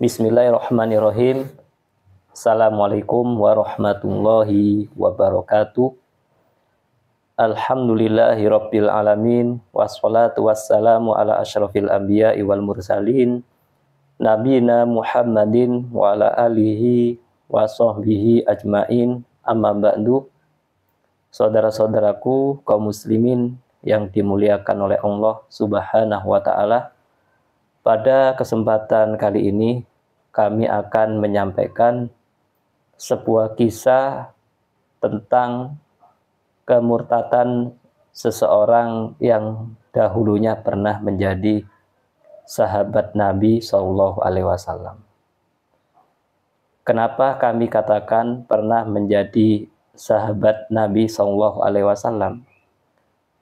Bismillahirrahmanirrahim. Assalamualaikum warahmatullahi wabarakatuh. Alhamdulillahi rabbil alamin. Wassalatu wassalamu ala asyrafil anbiya'i wal mursalin. Nabina Muhammadin wa ala alihi wa sahbihi ajmain. Amma ba'du. Saudara-saudaraku kaum muslimin yang dimuliakan oleh Allah Subhanahu wa ta'ala. Pada kesempatan kali ini kami akan menyampaikan sebuah kisah tentang kemurtatan seseorang yang dahulunya pernah menjadi sahabat Nabi Shallallahu Alaihi Wasallam. Kenapa kami katakan pernah menjadi sahabat Nabi Shallallahu Alaihi Wasallam?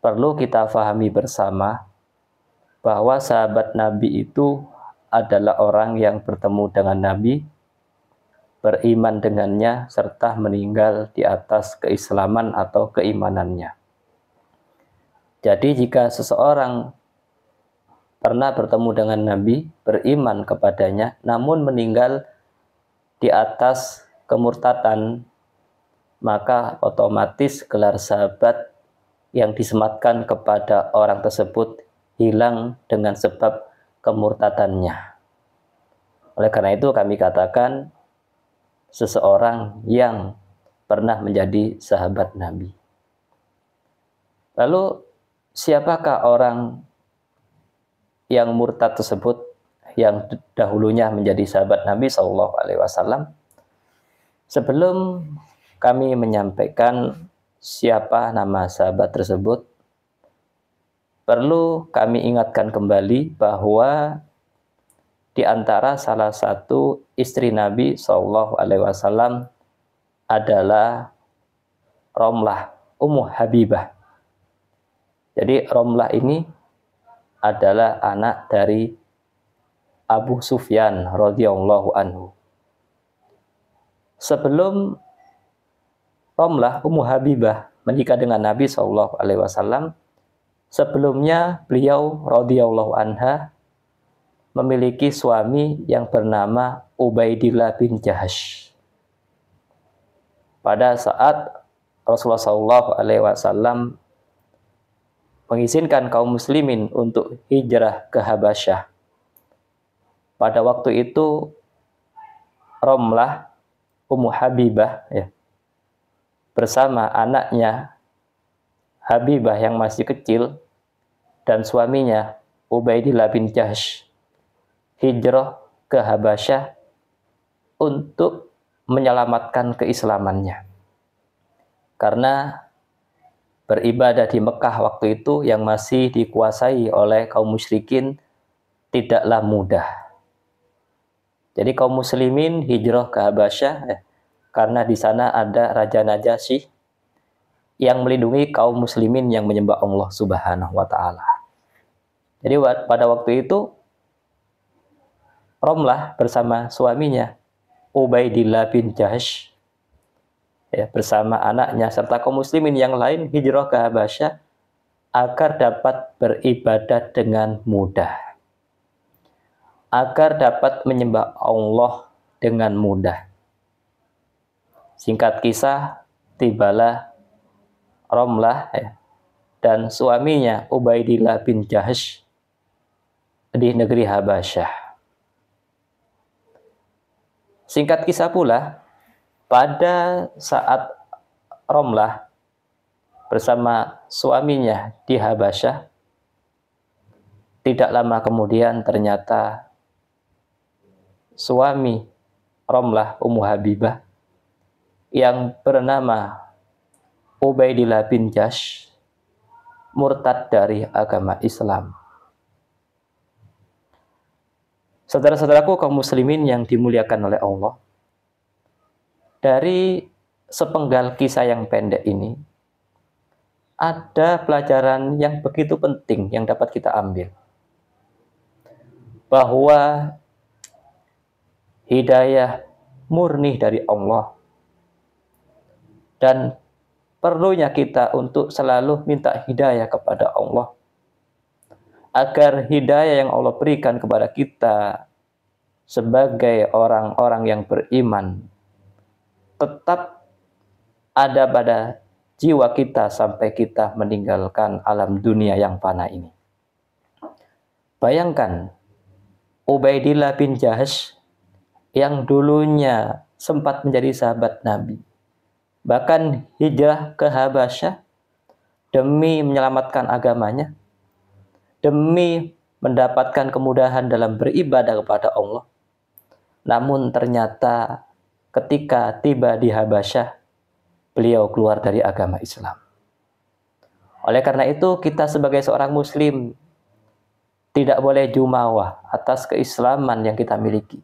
Perlu kita pahami bersama bahwa sahabat Nabi itu adalah orang yang bertemu dengan Nabi, beriman dengannya, serta meninggal di atas keislaman atau keimanannya. Jadi jika seseorang pernah bertemu dengan Nabi, beriman kepadanya, namun meninggal di atas kemurtatan, maka otomatis gelar sahabat yang disematkan kepada orang tersebut hilang dengan sebab kemurtatannya. Oleh karena itu kami katakan seseorang yang pernah menjadi sahabat Nabi. Lalu siapakah orang yang murtad tersebut yang dahulunya menjadi sahabat Nabi Shallallahu Alaihi Wasallam? Sebelum kami menyampaikan siapa nama sahabat tersebut, perlu kami ingatkan kembali bahwa di antara salah satu istri Nabi Shallallahu Alaihi Wasallam adalah Romlah, Ummu Habibah. Jadi Romlah ini adalah anak dari Abu Sufyan radhiyallahu anhu. Sebelum Romlah, Ummu Habibah menikah dengan Nabi Shallallahu Alaihi Wasallam, sebelumnya beliau radhiyallahu anha memiliki suami yang bernama Ubaidillah bin Jahash. Pada saat Rasulullah Shallallahu Alaihi Wasallam mengizinkan kaum muslimin untuk hijrah ke Habasyah, pada waktu itu Romlah, Ummu Habibah bersama anaknya Habibah yang masih kecil dan suaminya Ubaidillah bin Jahash hijrah ke Habasyah untuk menyelamatkan keislamannya. Karena beribadah di Mekah waktu itu yang masih dikuasai oleh kaum musyrikin tidaklah mudah. Jadi kaum muslimin hijrah ke Habasyah karena di sana ada Raja Najasyi yang melindungi kaum muslimin yang menyembah Allah Subhanahu wa ta'ala. Jadi pada waktu itu Romlah bersama suaminya Ubaidillah bin Jahash bersama anaknya serta kaum muslimin yang lain hijrah ke Habasyah agar dapat beribadah dengan mudah, agar dapat menyembah Allah dengan mudah. Singkat kisah, tibalah Romlah dan suaminya Ubaidillah bin Jahash di negeri Habasyah. Singkat kisah pula, pada saat Romlah bersama suaminya di Habasyah, tidak lama kemudian ternyata suami Romlah, Ummu Habibah, yang bernama Ubaidillah bin Jahash murtad dari agama Islam. Saudara-saudaraku kaum muslimin yang dimuliakan oleh Allah, dari sepenggal kisah yang pendek ini ada pelajaran yang begitu penting yang dapat kita ambil, bahwa hidayah murni dari Allah dan perlunya kita untuk selalu minta hidayah kepada Allah agar hidayah yang Allah berikan kepada kita sebagai orang-orang yang beriman tetap ada pada jiwa kita sampai kita meninggalkan alam dunia yang fana ini. Bayangkan Ubaidillah bin Jahsh yang dulunya sempat menjadi sahabat Nabi, bahkan hijrah ke Habasyah demi menyelamatkan agamanya, demi mendapatkan kemudahan dalam beribadah kepada Allah. Namun ternyata ketika tiba di Habasyah, beliau keluar dari agama Islam. Oleh karena itu, kita sebagai seorang muslim tidak boleh jumawah atas keislaman yang kita miliki.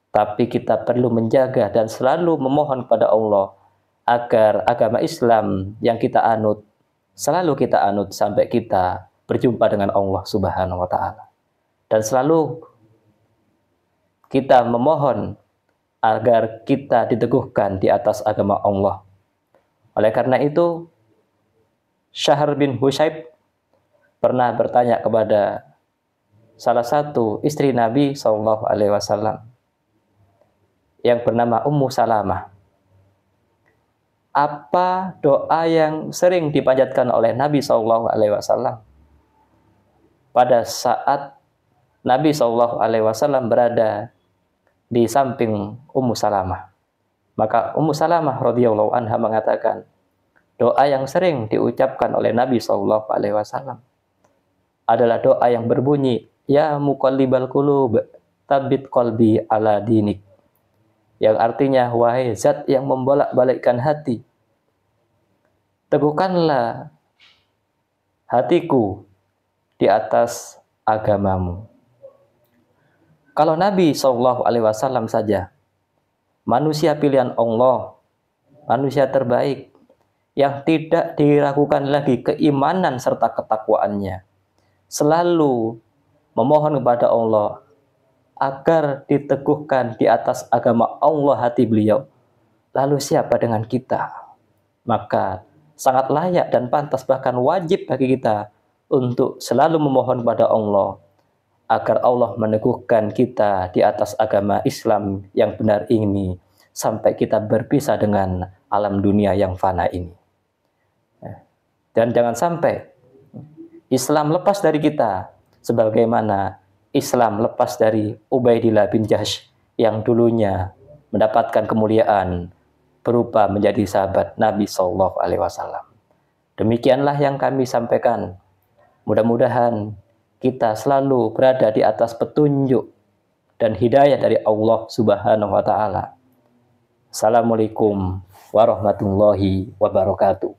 Tapi kita perlu menjaga dan selalu memohon kepada Allah agar agama Islam yang kita anut, selalu kita anut sampai kita berjumpa dengan Allah Subhanahu wa Ta'ala. Dan selalu kita memohon agar kita diteguhkan di atas agama Allah. Oleh karena itu, Syahr bin Husyayb pernah bertanya kepada salah satu istri Nabi SAW yang bernama Ummu Salamah, apa doa yang sering dipanjatkan oleh Nabi SAW pada saat Nabi SAW berada di samping Ummu Salamah? Maka Ummu Salamah radhiyallahu anha mengatakan, doa yang sering diucapkan oleh Nabi SAW adalah doa yang berbunyi, Ya muqallibal qulub, tabbit qalbi ala dinik. Yang artinya, wahai zat yang membolak-balikkan hati, teguhkanlah hatiku di atas agamamu. Kalau Nabi SAW saja, manusia pilihan Allah, manusia terbaik, yang tidak diragukan lagi keimanan serta ketakwaannya, selalu memohon kepada Allah agar diteguhkan di atas agama Allah hati beliau. Lalu siapa dengan kita? Maka sangat layak dan pantas, bahkan wajib bagi kita untuk selalu memohon kepada Allah agar Allah meneguhkan kita di atas agama Islam yang benar ini sampai kita berpisah dengan alam dunia yang fana ini. Dan jangan sampai Islam lepas dari kita sebagaimana Islam lepas dari Ubaidillah bin Jahsh yang dulunya mendapatkan kemuliaan berupa menjadi sahabat Nabi SAW. Demikianlah yang kami sampaikan. Mudah-mudahan kita selalu berada di atas petunjuk dan hidayah dari Allah Subhanahu wa Ta'ala. Assalamualaikum warahmatullahi wabarakatuh.